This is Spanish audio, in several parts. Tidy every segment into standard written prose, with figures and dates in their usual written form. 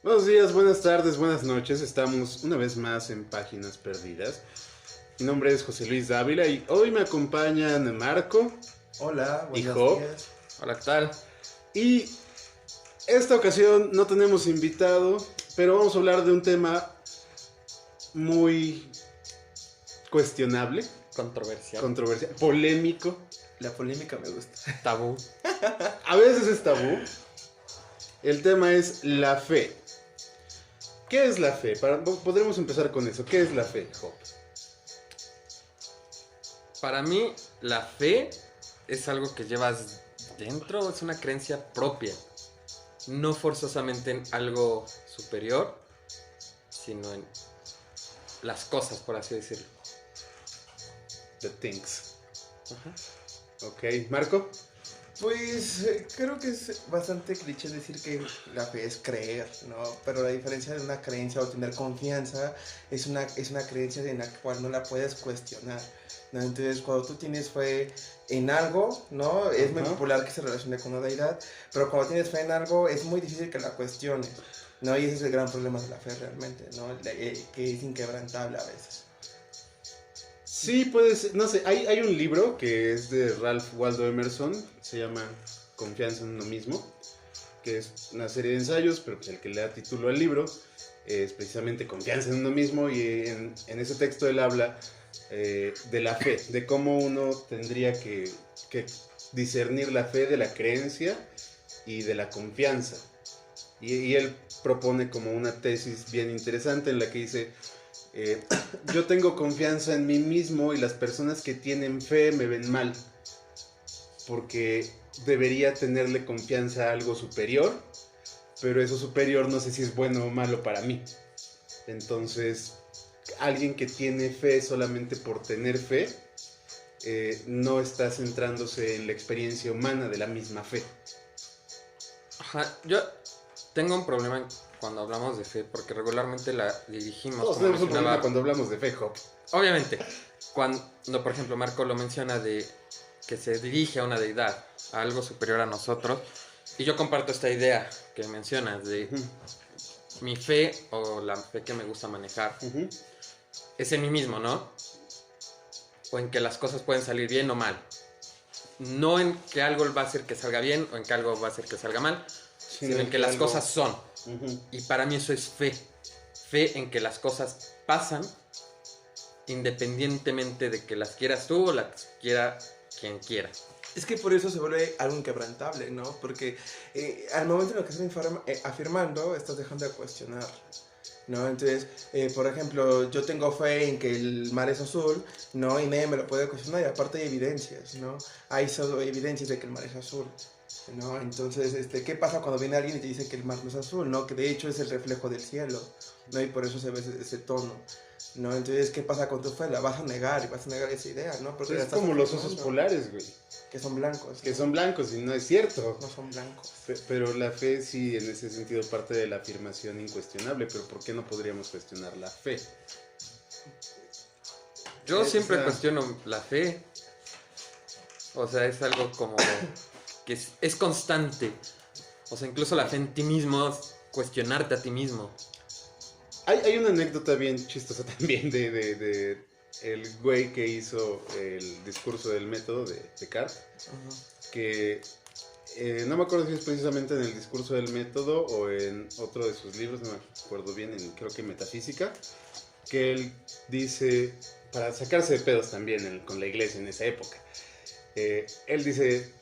Buenos días, buenas tardes, buenas noches. Estamos una vez más en Páginas Perdidas. Mi nombre es José Luis Dávila y hoy me acompañan Marco Hola, y buenos Job. días. Hola, ¿qué tal? Y esta ocasión no tenemos invitado, pero vamos a hablar de un tema muy cuestionable, Controversial. controversial, polémico. La polémica me gusta. Tabú. A veces es tabú. El tema es la fe. ¿Qué es la fe? Podremos empezar con eso. ¿Qué es la fe, Job? Para mí, la fe es algo que llevas dentro, es una creencia propia. No forzosamente en algo superior, sino en las cosas, por así decirlo. The things. Ajá. Ok, Marco. Pues creo que es bastante cliché decir que la fe es creer, ¿no? Pero la diferencia de una creencia o tener confianza es una creencia en la cual no la puedes cuestionar, ¿no? Entonces, cuando tú tienes fe en algo, ¿no? Es muy popular que se relacione con una deidad, pero cuando tienes fe en algo es muy difícil que la cuestiones, ¿no? Y ese es el gran problema de la fe realmente, ¿no? Que es inquebrantable a veces. Sí, puede ser, no sé, hay un libro que es de Ralph Waldo Emerson, se llama Confianza en uno mismo, que es una serie de ensayos, pero pues el que le da título al libro es precisamente Confianza en uno mismo, y en ese texto él habla de la fe, de cómo uno tendría que discernir la fe de la creencia y de la confianza. Y él propone como una tesis bien interesante en la que dice... yo tengo confianza en mí mismo y las personas que tienen fe me ven mal, porque debería tenerle confianza a algo superior, pero eso superior no sé si es bueno o malo para mí. Entonces, alguien que tiene fe solamente por tener fe, no está centrándose en la experiencia humana de la misma fe. Ajá, yo tengo un problema cuando hablamos de fe, porque regularmente la dirigimos. Todos como tenemos un mencionaba, problema cuando hablamos de fe, Job. obviamente, cuando, por ejemplo, Marco lo menciona de que se dirige a una deidad, a algo superior a nosotros, y yo comparto esta idea que mencionas de mi fe o la fe que me gusta manejar es en mí mismo, ¿no? O en que las cosas pueden salir bien o mal. No en que algo va a hacer que salga bien o en que algo va a hacer que salga mal, sino en que las cosas son. Y para mí eso es fe. Fe en que las cosas pasan independientemente de que las quieras tú o las quiera quien quiera. Es que por eso se vuelve algo inquebrantable, ¿no? Porque al momento en el que estás afirmando, estás dejando de cuestionar, ¿no? Entonces, por ejemplo, yo tengo fe en que el mar es azul, ¿no? Y nadie me lo puede cuestionar, y aparte hay evidencias, ¿no? Hay solo evidencias de que el mar es azul, ¿no? Entonces, ¿qué pasa cuando viene alguien y te dice que el mar no es azul, ¿no? Que de hecho es el reflejo del cielo, ¿no? Y por eso se ve ese tono, ¿no? Entonces, ¿qué pasa con tu fe? La vas a negar y vas a negar esa idea, ¿no? Porque Es como los osos polares, güey. Que son blancos. Que son blancos y no es cierto. No son blancos. Pero la fe sí, en ese sentido, parte de la afirmación incuestionable. Pero ¿por qué no podríamos cuestionar la fe? Yo siempre cuestiono la fe. O sea, es algo como que es constante. O sea, incluso la fe en ti mismo es cuestionarte a ti mismo. Hay una anécdota bien chistosa también de el güey que hizo el discurso del método de Descartes. Que no me acuerdo si es precisamente en el discurso del método o en otro de sus libros, no me acuerdo bien, creo que Metafísica, que él dice, para sacarse de pedos también con la iglesia en esa época, él dice,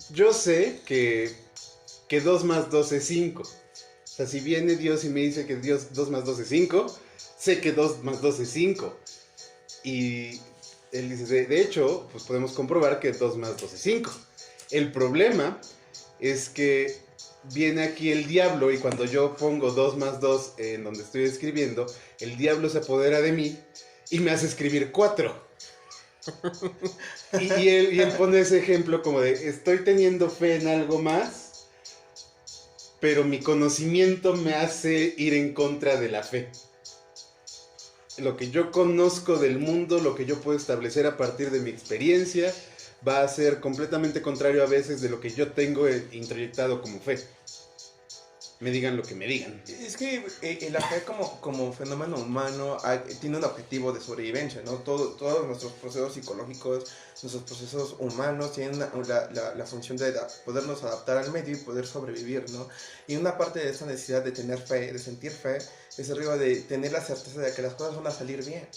yo sé que 2 más 2 es 5. O sea, si viene Dios y me dice que 2 más 2 es 5, sé que 2 más 2 es 5. Y él dice, de hecho, pues podemos comprobar que 2 más 2 es 5. El problema es que viene aquí el diablo y cuando yo pongo 2 más 2 en donde estoy escribiendo, el diablo se apodera de mí y me hace escribir 4. Y él pone ese ejemplo como de, estoy teniendo fe en algo más, pero mi conocimiento me hace ir en contra de la fe. Lo que yo conozco del mundo, lo que yo puedo establecer a partir de mi experiencia, va a ser completamente contrario a veces de lo que yo tengo introyectado como fe. me digan lo que me digan. Es que la fe como fenómeno humano tiene un objetivo de sobrevivencia, ¿no? Todos nuestros procesos psicológicos, nuestros procesos humanos tienen la función de podernos adaptar al medio y poder sobrevivir, ¿no? Y una parte de esa necesidad de tener fe, de sentir fe, es arriba de tener la certeza de que las cosas van a salir bien,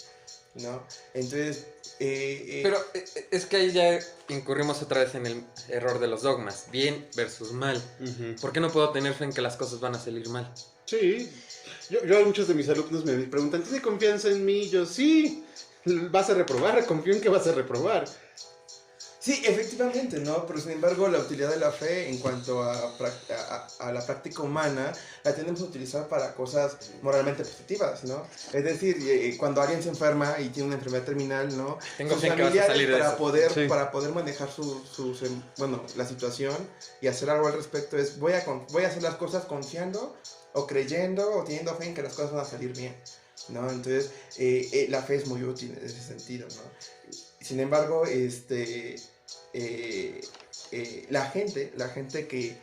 ¿no? Entonces... Pero es que ahí ya incurrimos otra vez en el error de los dogmas, bien versus mal. Ujú. ¿Por qué no puedo tener fe en que las cosas van a salir mal? Sí, yo a muchos de mis alumnos me preguntan, ¿tiene confianza en mí? Yo, sí, vas a reprobar, confío en que vas a reprobar. Sí, efectivamente, ¿no? Pero sin embargo, la utilidad de la fe en cuanto a la práctica humana la tenemos que utilizar para cosas moralmente positivas, ¿no? Es decir, cuando alguien se enferma y tiene una enfermedad terminal, ¿no? Tengo Sus fe en que vas a salir de para eso. poder, Sí. para poder manejar la situación y hacer algo al respecto es voy a hacer las cosas confiando o creyendo o teniendo fe en que las cosas van a salir bien, ¿no? Entonces, la fe es muy útil en ese sentido, ¿no? Sin embargo, la gente que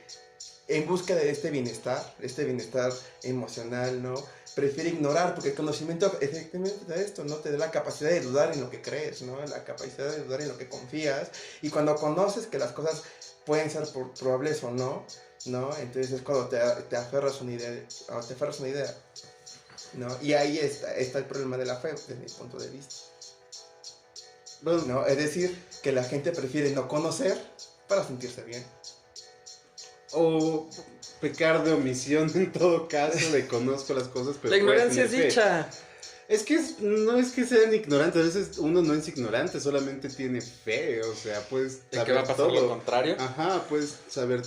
en busca de este bienestar emocional, ¿no? Prefiere ignorar, porque el conocimiento efectivamente da esto, ¿no? Te da la capacidad de dudar en lo que crees, ¿no? La capacidad de dudar en lo que confías, y cuando conoces que las cosas pueden ser probables o no, ¿no? Entonces es cuando te aferras a una idea, ¿no? Y ahí está el problema de la fe, desde mi punto de vista. Bueno, ¿No? Es decir, que la gente prefiere no conocer para sentirse bien. o pecar de omisión en todo caso, de conozco las cosas, pero La ignorancia es puedes tener fe. dicha. Es que no es que sean ignorantes, a veces uno no es ignorante, solamente tiene fe, o sea, puedes ¿De saber qué va a pasar todo. lo contrario? Ajá, puedes saber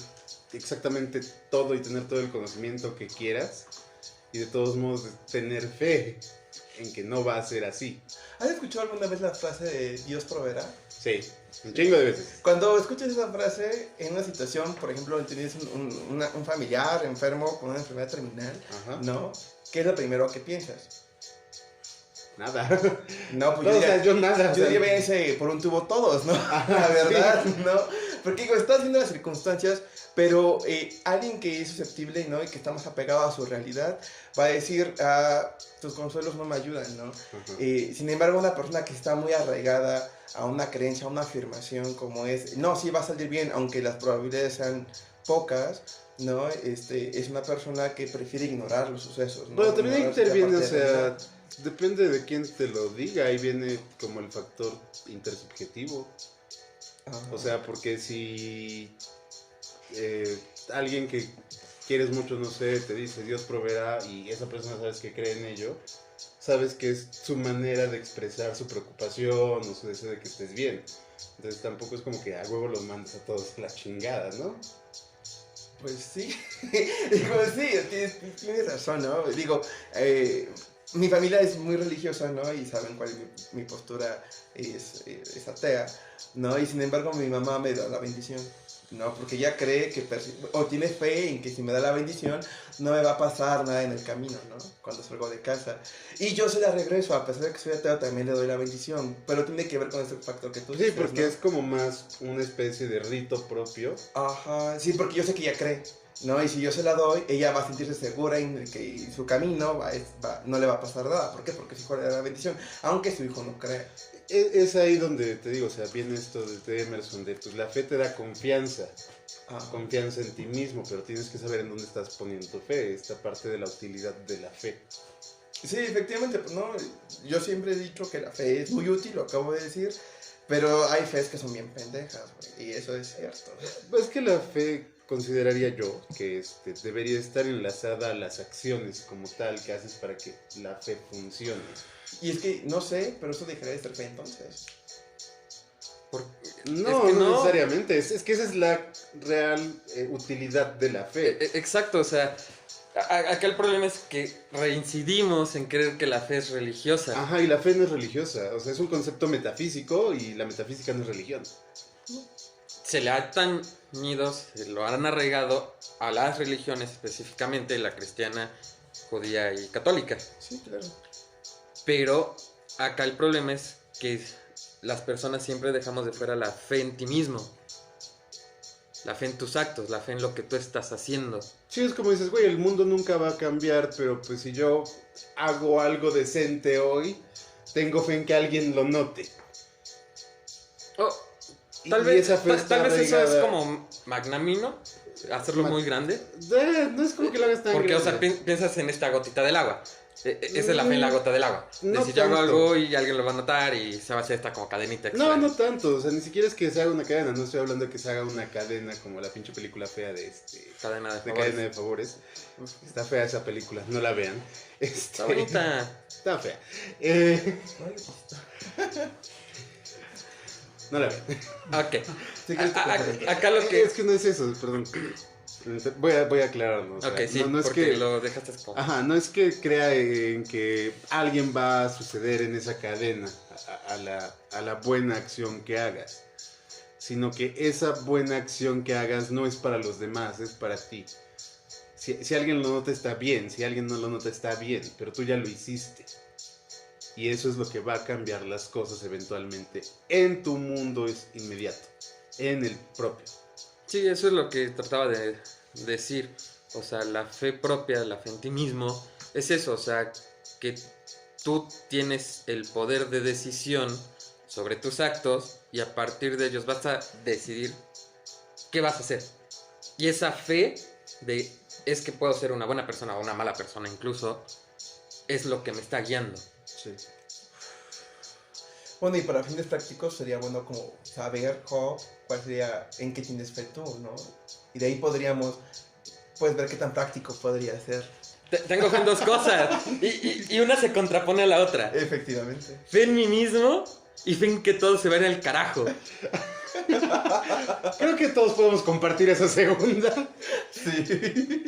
exactamente todo y tener todo el conocimiento que quieras, y de todos modos tener fe en que no va a ser así. ¿Has escuchado alguna vez la frase de Dios proveerá? Sí, un chingo de veces. Cuando escuchas esa frase en una situación, por ejemplo, donde tienes un familiar enfermo con una enfermedad terminal, Ajá. ¿no? ¿Qué es lo primero que piensas? Nada. No, pues No, yo o sea, diría, yo nada. o yo sea, diría ese por un tubo todos, ¿no? La verdad, sí. ¿no? Porque digo, estás viendo las circunstancias, pero alguien que es susceptible, ¿no? Y que está más apegado a su realidad, va a decir, tus consuelos no me ayudan, ¿no? Ajá. Sin embargo, una persona que está muy arraigada a una creencia, a una afirmación como es, no, sí va a salir bien, aunque las probabilidades sean pocas, ¿no? Es una persona que prefiere ignorar los sucesos, ¿no? Bueno, también Ignorar interviene, o cierta parte de la sea, realidad. depende de quién te lo diga, ahí viene como el factor intersubjetivo. Ajá. O sea, porque si alguien que quieres mucho, no sé, te dice Dios proveerá y esa persona sabes que cree en ello, sabes que es su manera de expresar su preocupación o su deseo de que estés bien. Entonces tampoco es como que a huevo los mandas a todos a la chingada, ¿no? Pues sí, digo, sí, tienes razón, ¿no? Digo, mi familia es muy religiosa, ¿no? Y saben cuál es mi postura, es atea, ¿no? Y sin embargo mi mamá me da la bendición, ¿no? Porque ella cree que, o tiene fe en que si me da la bendición, no me va a pasar nada en el camino, ¿no? Cuando salgo de casa. Y yo se la regreso, a pesar de que soy ateo, también le doy la bendición, pero tiene que ver con ese factor que tú Sí, dices, porque ¿no? es como más una especie de rito propio. Ajá, sí, porque yo sé que ella cree, ¿no? Y si yo se la doy, ella va a sentirse segura en que su camino no le va a pasar nada. ¿Por qué? Porque su hijo le da la bendición, aunque su hijo no crea. Es ahí donde te digo, o sea, viene esto de Emerson, de pues la fe te da confianza, Ajá. confianza en ti mismo, pero tienes que saber en dónde estás poniendo tu fe, esta parte de la utilidad de la fe. Sí, efectivamente, pues no, yo siempre he dicho que la fe es muy útil, lo acabo de decir, pero hay fes que son bien pendejas, güey, y eso es cierto. Pues que la fe consideraría yo que debería estar enlazada a las acciones como tal que haces para que la fe funcione. Y es que, no sé, pero eso dejaría de ser fe entonces. No, Es que no no. necesariamente, es que esa es la real utilidad de la fe. Exacto, o sea, acá el problema es que reincidimos en creer que la fe es religiosa. Ajá, y la fe no es religiosa, o sea, es un concepto metafísico y la metafísica no es religión. Se le ha tañido, se lo han arraigado a las religiones, específicamente la cristiana, judía y católica. Sí, claro. Pero acá el problema es que las personas siempre dejamos de fuera la fe en ti mismo. la fe en tus actos, la fe en lo que tú estás haciendo. Sí, es como dices, güey, el mundo nunca va a cambiar, pero pues si yo hago algo decente hoy, tengo fe en que alguien lo note. Oh, Y tal vez, esa fe está tal vez eso es arraigada. como magnánimo, hacerlo muy grande. No es como que lo hagas tan Porque, o grande. sea, piensas en esta gotita del agua. Esa es la fe en la gota del agua. De No si yo hago tanto. algo y alguien lo va a notar y se va a hacer esta como cadenita No, extraña. no tanto, o sea, ni siquiera es que se haga una cadena, no estoy hablando de que se haga una cadena como la pinche película fea de Cadena de de favores. cadena de favores. Está fea esa película, no la vean. Está bonita. Está fea. No la vean. Ok. Sí, que Acá lo que... Es que no es eso, perdón. Voy a aclararlo. O sea, Ok, sí, no es porque que, lo dejaste como... ajá, no es que crea en que alguien va a suceder en esa cadena a la buena acción que hagas, sino que esa buena acción que hagas no es para los demás, es para ti. Si alguien lo nota está bien, si alguien no lo nota está bien, pero tú ya lo hiciste. Y eso es lo que va a cambiar las cosas eventualmente en tu mundo inmediato, en el propio. Sí, eso es lo que trataba de decir. O sea, la fe propia, la fe en ti mismo, es eso. O sea, que tú tienes el poder de decisión sobre tus actos y a partir de ellos vas a decidir qué vas a hacer. Y esa fe de es que puedo ser una buena persona o una mala persona incluso, es lo que me está guiando. Sí. Bueno, y para fines prácticos sería bueno como saber cuál sería, en qué tienes fe tú, ¿no? Y de ahí podríamos, pues, ver qué tan práctico podría ser. Tengo fe en dos cosas y una se contrapone a la otra. Efectivamente. Fe en mí mismo y fe en que todo se va en el carajo. Creo que todos podemos compartir esa segunda. Sí.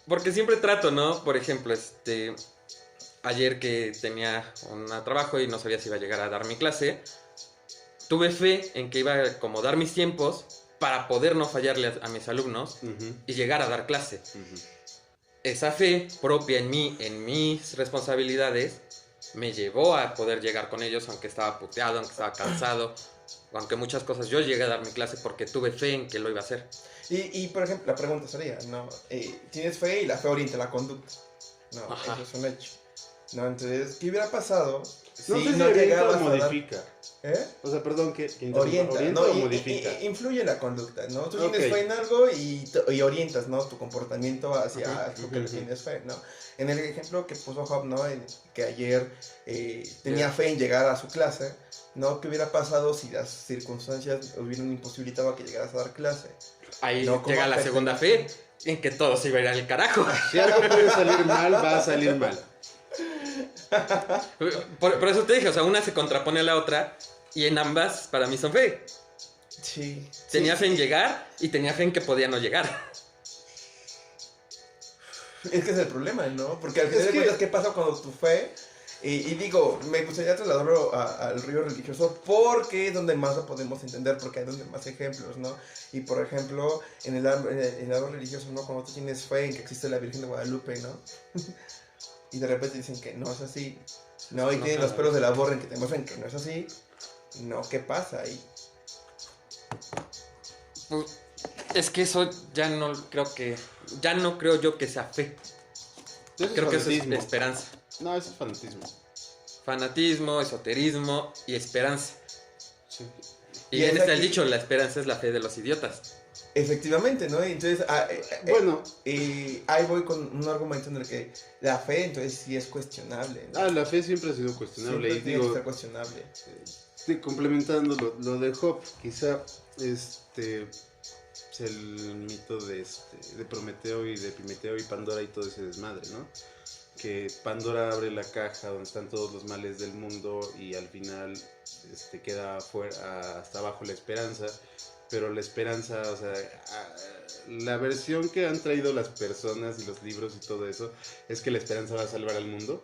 Porque siempre trato, ¿no? Por ejemplo, ayer que tenía un trabajo y no sabía si iba a llegar a dar mi clase, tuve fe en que iba a acomodar mis tiempos para poder no fallarle a mis alumnos y llegar a dar clase. Esa fe propia en mí, en mis responsabilidades, me llevó a poder llegar con ellos, aunque estaba puteado, aunque estaba cansado, aunque muchas cosas yo llegué a dar mi clase porque tuve fe en que lo iba a hacer. Y por ejemplo, la pregunta sería, ¿no? Tienes fe y la fe orienta la conducta. No, Ajá. eso es un hecho. No, entonces, ¿qué hubiera pasado si No sé si no orienta llegabas o a dar- modifica. ¿Eh? O sea, perdón, que interrumpa. Orienta, ¿no? o modifica. Influye en la conducta, ¿no? Tú Ok. tienes fe en algo y orientas, ¿no? Tu comportamiento hacia Ajá, lo que le ujú. tienes fe, ¿no? En el ejemplo que puso Job, ¿no? Que ayer tenía fe en llegar a su clase, ¿no? ¿Qué hubiera pasado si las circunstancias hubieran imposibilitado a que llegaras a dar clase? Ahí No, ¿cómo llega la afecta? segunda fe, en que todo se iba a ir al carajo. Si algo puede salir mal, va a salir mal. Por eso te dije, o sea, una se contrapone a la otra y en ambas para mí son fe. Sí. Tenía sí. fe en llegar y tenía fe en que podía no llegar. Es que es el problema, ¿no? Porque al final Es de que- cuentas, ¿qué pasa cuando tu fe? Y digo, me gustaría trasladarlo al río religioso porque es donde más lo podemos entender, porque hay donde más ejemplos, ¿no? Y por ejemplo, en el árbol religioso, ¿no? Cuando tú tienes fe en que existe la Virgen de Guadalupe, ¿no? Y de repente dicen que no es así, ¿no? Y No, tienen los claro. pelos de la borra en que te muestran que no es así, ¿no? ¿Qué pasa ahí? Pues, es que eso ya no creo yo que sea fe. Eso Creo que eso es fanatismo. esperanza. No, eso es fanatismo. Fanatismo, esoterismo y esperanza. Sí. Y Y bien es está el aquí- dicho, la esperanza es la fe de los idiotas. Efectivamente, ¿no? Y entonces, Bueno, ahí voy con un argumento en el que la fe, entonces, sí es cuestionable, ¿no? la fe siempre ha sido cuestionable. Siempre Y tiene que digo, ser cuestionable. complementando lo de Job, quizá es el mito de Prometeo y de Epimeteo y Pandora y todo ese desmadre, ¿no? Que Pandora abre la caja donde están todos los males del mundo y al final queda fuera, hasta abajo la esperanza, pero la esperanza, o sea, la versión que han traído las personas y los libros y todo eso es que la esperanza va a salvar al mundo.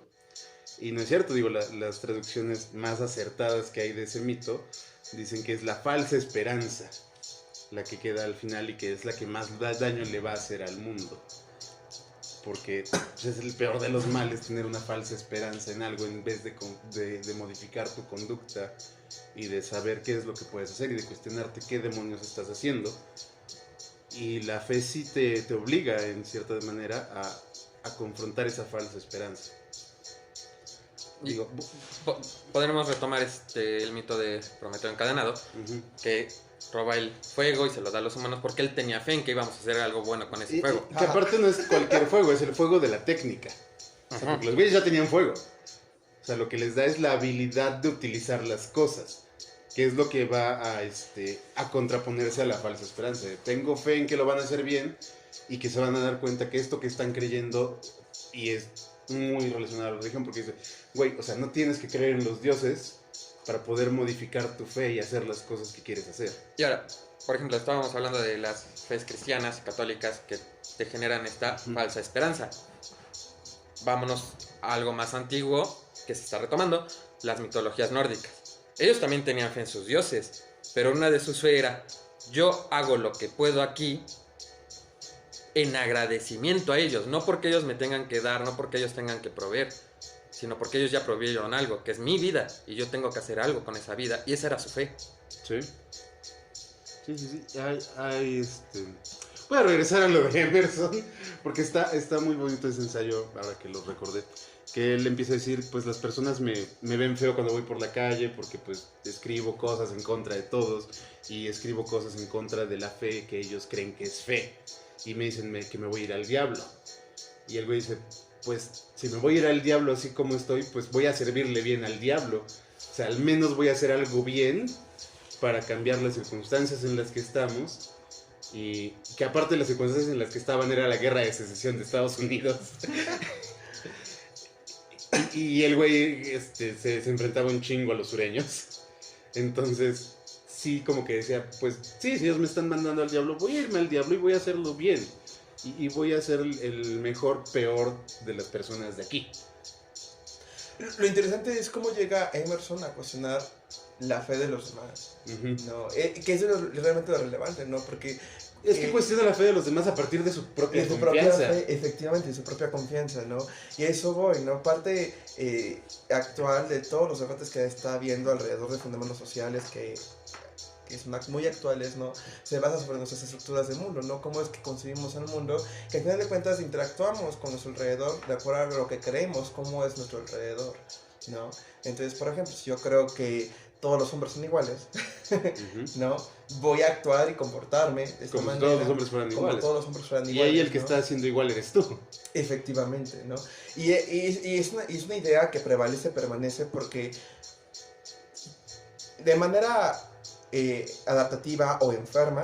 Y no es cierto, digo, las traducciones más acertadas que hay de ese mito dicen que es la falsa esperanza la que queda al final y que es la que más daño le va a hacer al mundo. porque pues, es el peor de los males tener una falsa esperanza en algo en vez de modificar tu conducta y de saber qué es lo que puedes hacer y de cuestionarte qué demonios estás haciendo. Y la fe sí te obliga en cierta manera a confrontar esa falsa esperanza. Digo, Podremos retomar el mito de Prometeo encadenado, que roba el fuego y se lo da a los humanos porque él tenía fe en que íbamos a hacer algo bueno con ese fuego. Que aparte no es cualquier fuego, es el fuego de la técnica. O sea, porque los güeyes ya tenían fuego. O sea, lo que les da es la habilidad de utilizar las cosas, que es lo que va a contraponerse a la falsa esperanza. Tengo fe en que lo van a hacer bien y que se van a dar cuenta que esto que están creyendo, y es muy relacionado a la religión, porque dice, güey, o sea, no tienes que creer en los dioses para poder modificar tu fe y hacer las cosas que quieres hacer. Y ahora, por ejemplo, estábamos hablando de las fes cristianas y católicas que te generan esta falsa esperanza. Vámonos a algo más antiguo que se está retomando, las mitologías nórdicas. Ellos también tenían fe en sus dioses, pero una de sus fe era, yo hago lo que puedo aquí en agradecimiento a ellos, no porque ellos me tengan que dar, no porque ellos tengan que proveer, sino porque ellos ya proveyeron algo, que es mi vida, y yo tengo que hacer algo con esa vida, y esa era su fe. Sí. Voy a regresar a lo de Emerson, porque está muy bonito ese ensayo, ahora que lo recordé. Que él empieza a decir, pues las personas me ven feo cuando voy por la calle, porque pues escribo cosas en contra de todos, y escribo cosas en contra de la fe que ellos creen que es fe. Y me dicen que me voy a ir al diablo. Y el güey dice, pues si me voy a ir al diablo así como estoy, pues voy a servirle bien al diablo. O sea, al menos voy a hacer algo bien para cambiar las circunstancias en las que estamos. Y que aparte de las circunstancias en las que estaban era la guerra de secesión de Estados Unidos. y el güey se enfrentaba un chingo a los sureños. Entonces, sí, como que decía, pues sí, si ellos me están mandando al diablo, voy a irme al diablo y voy a hacerlo bien. Y voy a ser el mejor, peor de las personas de aquí. Lo interesante es cómo llega Emerson a cuestionar la fe de los demás, ¿no? Que eso es realmente lo relevante, ¿no? Porque es que cuestiona la fe de los demás a partir de su propia confianza. Fe, efectivamente, de su propia confianza, ¿no? Y a eso voy, ¿no? Parte actual de todos los debates que está habiendo alrededor de fenómenos sociales que son muy actuales, ¿no? Se basa sobre nuestras estructuras de mundo, ¿no? Cómo es que concebimos el mundo, que al final de cuentas interactuamos con nuestro alrededor de acuerdo a lo que creemos, cómo es nuestro alrededor, ¿no? Entonces, por ejemplo, si yo creo que todos los hombres son iguales, ¿no? Voy a actuar y comportarme de esta manera. Todos los hombres fueran iguales. Todos los hombres fueran y iguales. ahí el que ¿no? está haciendo igual eres tú. Efectivamente, ¿no? Y es una idea que permanece porque de manera adaptativa o enferma,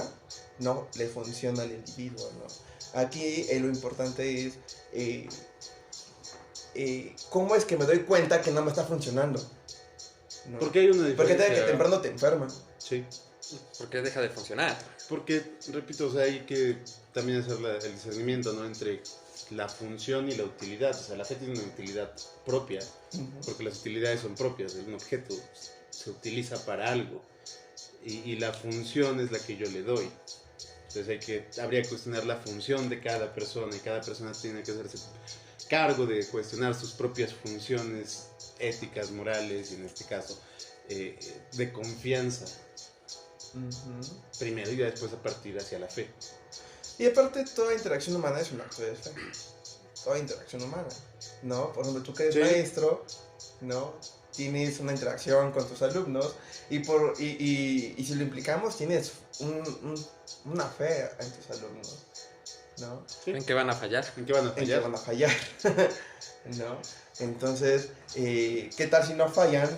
¿no? Le funciona al individuo, ¿no? Aquí lo importante es cómo es que me doy cuenta que no me está funcionando, ¿no? Porque hay una diferencia. Porque tarde que temprano te enferma. Sí. Porque deja de funcionar. Porque, repito, o sea, hay que también hacer el discernimiento, ¿no? Entre la función y la utilidad. O sea, la fe tiene una utilidad propia, porque las utilidades son propias. Un objeto se utiliza para algo. Y la función es la que yo le doy. Entonces habría que cuestionar la función de cada persona, y cada persona tiene que hacerse cargo de cuestionar sus propias funciones éticas, morales, y en este caso de confianza primero, y después a partir hacia la fe. Y aparte, toda interacción humana es un acto de fe. Toda interacción humana, ¿no? Por ejemplo, tú que eres maestro, ¿no? Tienes una interacción con tus alumnos y si lo implicamos, tienes una fe en tus alumnos, ¿no? Sí. ¿En qué van a fallar? ¿En qué van a fallar? En qué van a fallar, ¿no? Entonces, ¿qué tal si no fallan?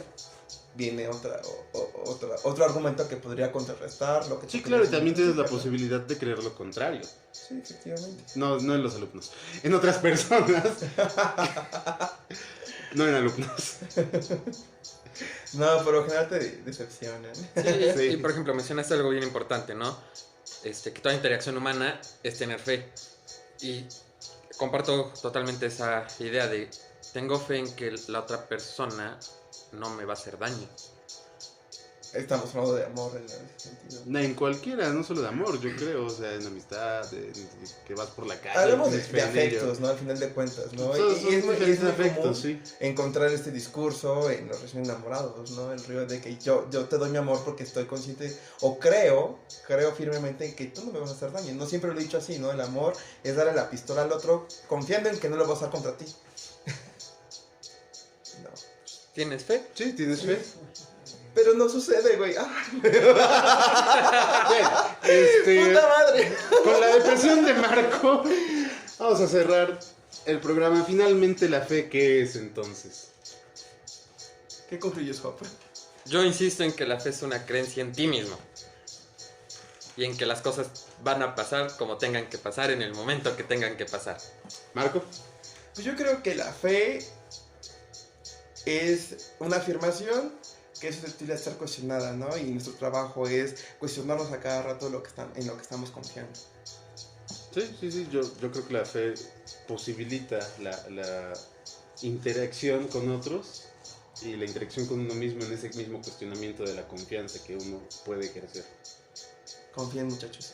Viene otro argumento que podría contrarrestar lo que... Sí, claro, y también tienes la posibilidad de creer lo contrario. Sí, efectivamente. No en los alumnos, en otras personas. No en alumnos. No, pero en general te decepcionan. Sí. Y por ejemplo, mencionaste algo bien importante, ¿no? Que toda interacción humana es tener fe. Y comparto totalmente esa idea de tengo fe en que la otra persona no me va a hacer daño. Estamos hablando de amor en ese sentido. En cualquiera, no solo de amor, yo creo, o sea, en amistad, que vas por la calle. Hablamos de tienes fe en ello. afectos, ¿no? Al final de cuentas, ¿no? Son Y es muy diferentes común afectos, sí. encontrar este discurso en los recién enamorados, ¿no? El río de que yo te doy mi amor porque estoy consciente o creo firmemente que tú no me vas a hacer daño. No siempre lo he dicho así, ¿no? El amor es darle la pistola al otro confiando en que no lo va a usar contra ti. No. ¿Tienes fe? Sí, tienes fe. Pero no sucede, güey. Bien, ¡Puta madre! con la depresión de Marco, vamos a cerrar el programa. Finalmente, la fe, ¿qué es entonces? ¿Qué concluyes, Hop? Yo insisto en que la fe es una creencia en ti mismo. Y en que las cosas van a pasar como tengan que pasar en el momento que tengan que pasar. Marco. Pues yo creo que la fe es una afirmación que es susceptible a estar cuestionada, ¿no? Y nuestro trabajo es cuestionarnos a cada rato en lo que estamos confiando. Sí, yo creo que la fe posibilita la interacción con otros y la interacción con uno mismo en ese mismo cuestionamiento de la confianza que uno puede ejercer. Confíen, muchachos.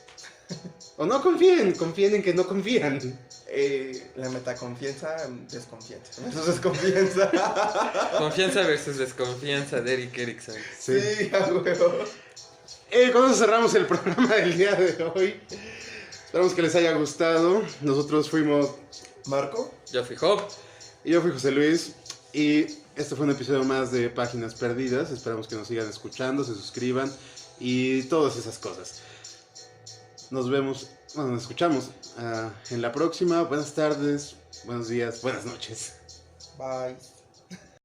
O no confíen en que no confían. La metaconfianza, desconfianza. Eso es desconfianza. Confianza versus desconfianza de Eric Erickson. Sí, a huevo. Con eso cerramos el programa del día de hoy. Esperamos que les haya gustado. Nosotros fuimos Marco. Yo fui Job. y yo fui José Luis. Y este fue un episodio más de Páginas Perdidas. Esperamos que nos sigan escuchando, se suscriban y todas esas cosas. Nos vemos, nos escuchamos en la próxima. Buenas tardes, buenos días, buenas noches. Bye.